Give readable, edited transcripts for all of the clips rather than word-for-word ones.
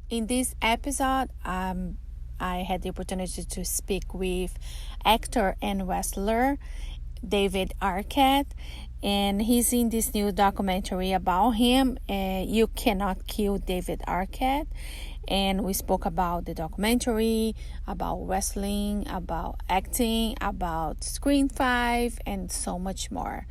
In this episode, I had the opportunity to speak with actor and wrestler David Arquette, and he's in this new documentary about him. You Cannot Kill David Arquette. And we spoke about the documentary, about wrestling, about acting, about Screen 5, and so much more.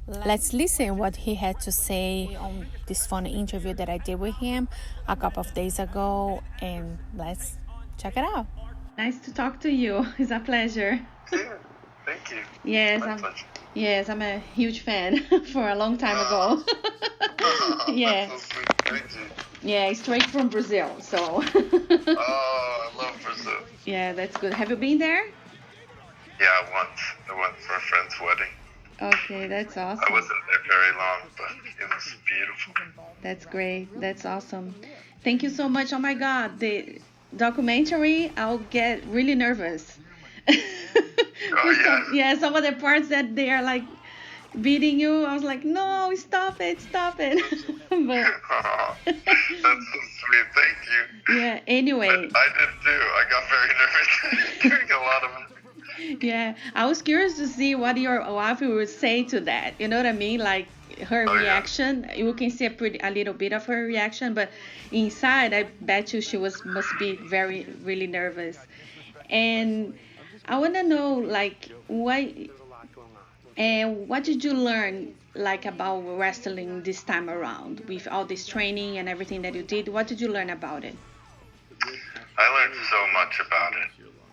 Let's listen what he had to say on this funny interview that I did with him a couple of days ago, and let's check it out. Nice to talk to you. It's a pleasure. Yeah, thank you. Yes, My pleasure. yes, I'm a huge fan for a long time ago. Yeah. That's so sweet. Thank you. Yeah, straight from Brazil. So. Oh, I love Brazil. Yeah, that's good. Have you been there? Yeah, once. I went for a friend's wedding. Okay, that's awesome. I wasn't there very long, but it was beautiful. That's great. That's awesome. Thank you so much. Oh my God, the documentary, I'll get really nervous. Oh, yeah. Some of the parts that they are like beating you, I was like, no, stop it, stop it. But Oh, that's so sweet. Thank you. yeah, anyway. I did too. I got very nervous during a lot of it. Yeah, I was curious to see what your wife would say to that. You know what I mean? Like her reaction. You can see a little bit of her reaction, but inside, I bet you she must be very really nervous. And I want to know like what did you learn like about wrestling this time around with all this training and everything that you did? What did you learn about it? I learned so much about it.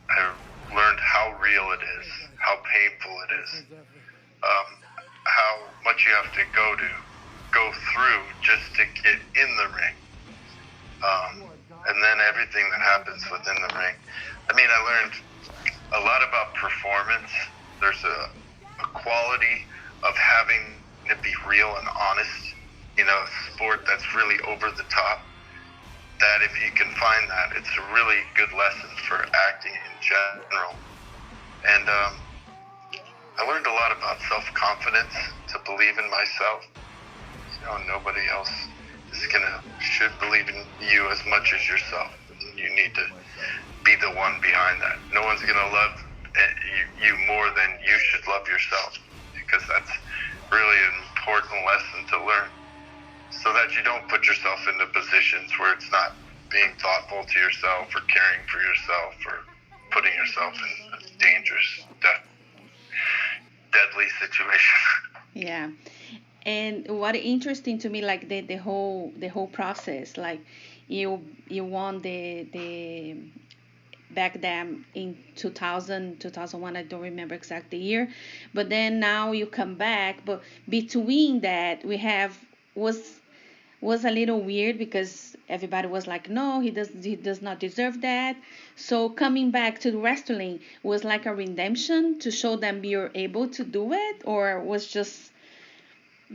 I learned how real it is, how painful it is, how much you have to go through just to get in the ring, and then everything that happens within the ring. I mean, I learned a lot about performance. There's a quality of having to be real and honest in a sport that's really over the top. That if you can find that, it's a really good lesson for acting in general. And I learned a lot about self-confidence, to believe in myself. You know, nobody else should believe in you as much as yourself. You need to be the one behind that. No one's gonna love you more than you should love yourself, because that's really an important lesson to learn, so that you don't put yourself into positions where it's not being thoughtful to yourself or caring for yourself or putting yourself in a dangerous, deadly situation. Yeah. And what interesting to me, like the whole process, like you won the back then in 2001, I don't remember exact the year, but then now you come back, but between that we have was a little weird because everybody was like, no, he does not deserve that. So coming back to the wrestling was like a redemption to show them you're able to do it, or was just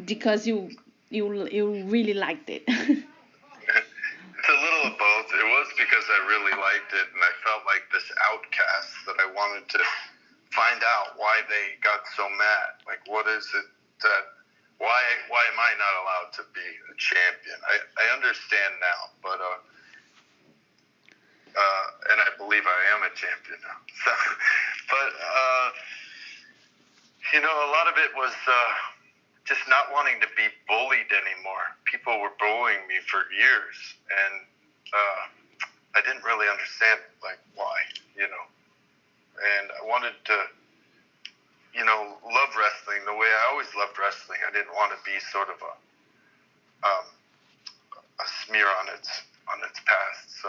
because you really liked it? It's a little of both. It was because I really liked it, and I felt like this outcast that I wanted to find out why they got so mad. Like, what is it that, why am I not allowed to be a champion? I understand now, but and I believe I am a champion now. So, but you know, a lot of it was just not wanting to be bullied anymore. People were bullying me for years, and I didn't really understand like why, you know. And I wanted to, you know, love wrestling the way I always loved wrestling. I didn't want to be sort of a smear on its past. So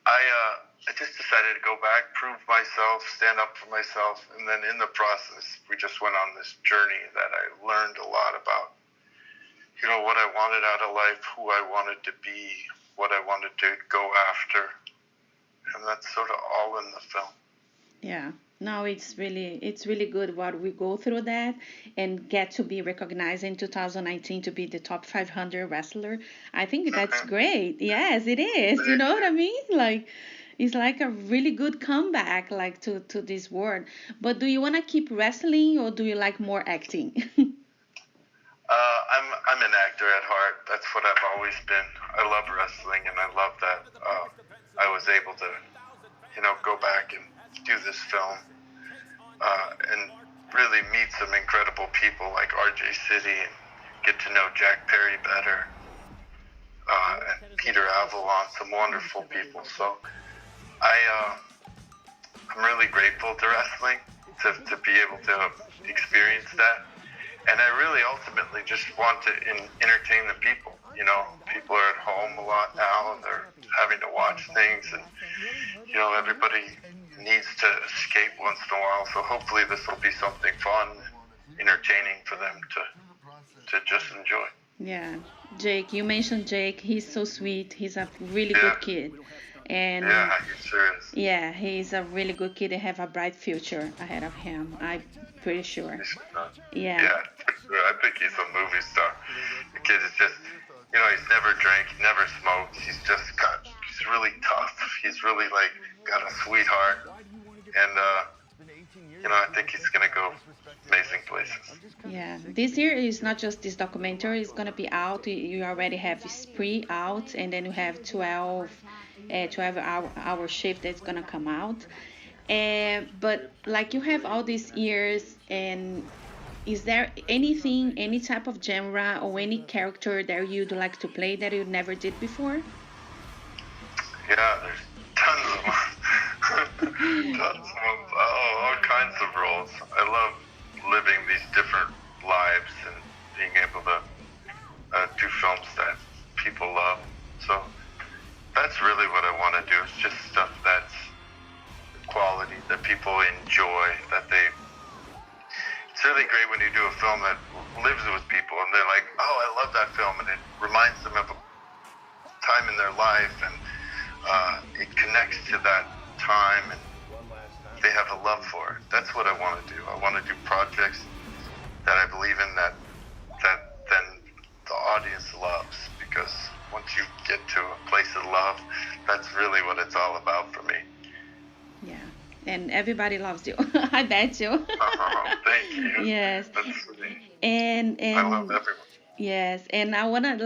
I just decided to go back, prove myself, stand up for myself, and then in the process, we just went on this journey that I learned a lot about, you know, what I wanted out of life, who I wanted to be, what I wanted to go after, and that's sort of all in the film. Yeah. No, it's really good what we go through that and get to be recognized in 2019 to be the top 500 wrestler. I think that's great. Yes, it is. You know what I mean? Like, it's like a really good comeback, like to this world. But do you want to keep wrestling, or do you like more acting? I'm an actor at heart. That's what I've always been. I love wrestling, and I love that film, and really meet some incredible people like RJ City and get to know Jack Perry better, and Peter Avalon, some wonderful people. So I'm really grateful to wrestling to be able to experience that. And I really ultimately just want to entertain the people. You know, people are at home a lot now and they're having to watch things, and, you know, everybody needs to escape once in a while. So hopefully this will be something fun, entertaining for them to just enjoy. Yeah, Jake, you mentioned Jake. He's so sweet. He's a really good kid. And yeah, he sure is. yeah, he's a really good kid and have a bright future ahead of him. I'm pretty sure. Yeah. Yeah, for sure. I think he's a movie star. The kid is just, you know, he's never drank, never smoked. He's really tough. He's really like got a sweetheart, and you know, I think he's gonna go amazing places. Yeah, this year is not just this documentary. It's gonna be out. You already have Spree out, and then you have 12 hour shift that's gonna come out. But like you have all these years, and is there anything, any type of genre or any character that you'd like to play that you never did before? Yeah, there's tons of them. Tons of them. Oh, all kinds of roles. I love living these different lives and being able to do films that people love. So that's really what I want to do. It's just stuff that's quality, that people enjoy, that they... It's really great when you do a film that lives with people and they're like, oh, I love that film, and it reminds them of a time in their life, and it connects to that time, and they have a love for it. That's what I want to do. I want to do projects that I believe in, that then the audience loves, because once you get to a place of love, that's really what it's all about for me. Yeah, and everybody loves you. I bet you. Oh, thank you. Yes. That's sweet. And I love everyone. Yes, and I wanna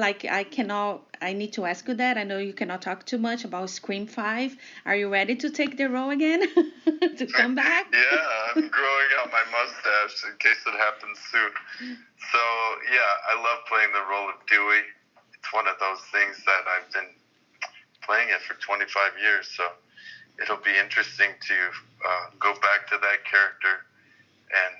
I need to ask you that. I know you cannot talk too much about Scream 5. Are you ready to take the role again? To come back? Yeah, I'm growing out my mustache in case it happens soon. So, yeah, I love playing the role of Dewey. It's one of those things that I've been playing it for 25 years, so it'll be interesting to go back to that character and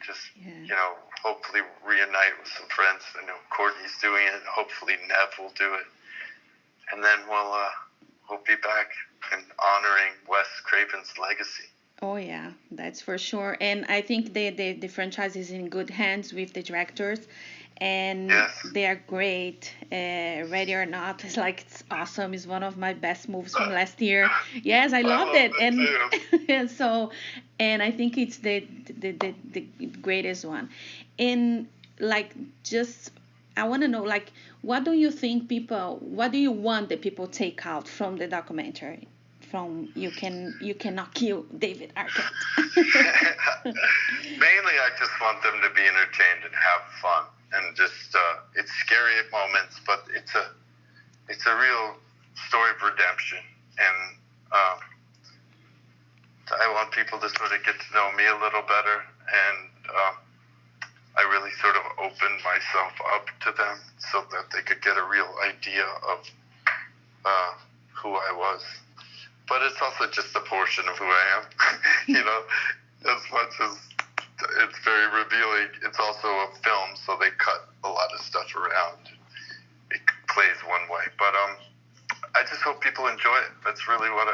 just, you know, hopefully reunite with some friends. I know Courtney's doing it. Hopefully Nev will do it. And then we'll be back and honoring Wes Craven's legacy. Oh yeah, that's for sure. And I think the franchise is in good hands with the directors, and they are great. Ready or Not, it's awesome. It's one of my best movies from last year. Yes, I loved it. And so, and I think it's the greatest one. And I want to know, what do you want the people take out from the documentary? From you cannot kill David Arquette. Mainly, I just want them to be entertained and have fun, and just it's scary at moments, but it's a real story of redemption, and I want people to sort of get to know me a little better, and I really sort of opened myself up to them so that they could get a real idea of who I was. But it's also just a portion of who I am. You know, as much as it's very revealing, it's also a film, so they cut a lot of stuff around. It plays one way. But I just hope people enjoy it. That's really what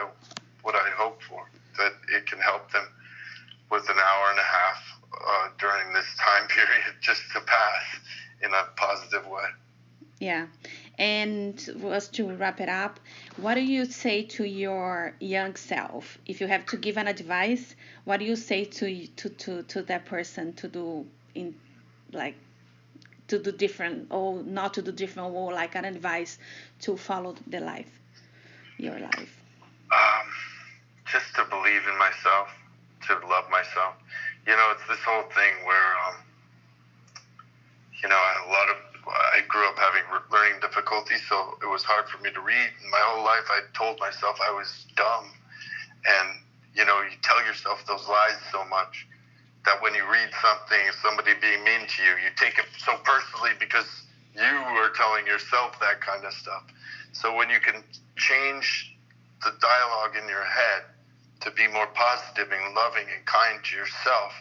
I hope for, that it can help them with an hour and a half during this time period just to pass in a positive way. Yeah. And was to wrap it up, what do you say to your young self? If you have to give an advice, what do you say to that person to do to do different, or not to do different, or like an advice to follow your life? Just to believe in myself, to love myself. You know, it's this whole thing where, you know, I grew up having learning difficulties, so it was hard for me to read. My whole life I told myself I was dumb. And, You know, you tell yourself those lies so much that when you read something, somebody being mean to you, you take it so personally because you are telling yourself that kind of stuff. So when you can change the dialogue in your head to be more positive and loving and kind to yourself,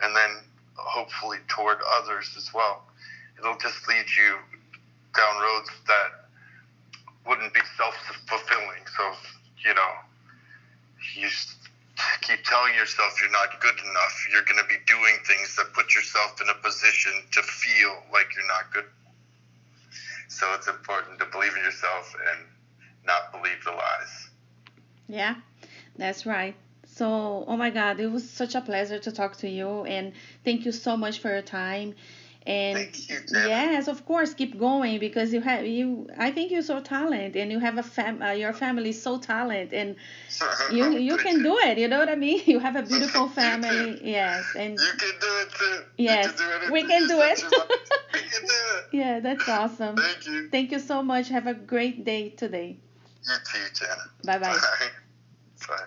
and then hopefully toward others as well, it'll just lead you down roads that wouldn't be self-fulfilling. So, you know, you keep telling yourself you're not good enough, you're going to be doing things that put yourself in a position to feel like you're not good. So it's important to believe in yourself and not believe the lies. Yeah, that's right. So, oh my God, it was such a pleasure to talk to you, and thank you so much for your time. And Thank you, Janet. yes, of course, keep going because I think you're so talented, and you have your family is so talented, and you can do it. You know what I mean? You have a beautiful family. Yes, and you can do it too. Yes, we can do it. We can do it. Yeah, that's awesome. Thank you. Thank you so much. Have a great day today. You too, Janet. Bye-bye. Bye. Bye.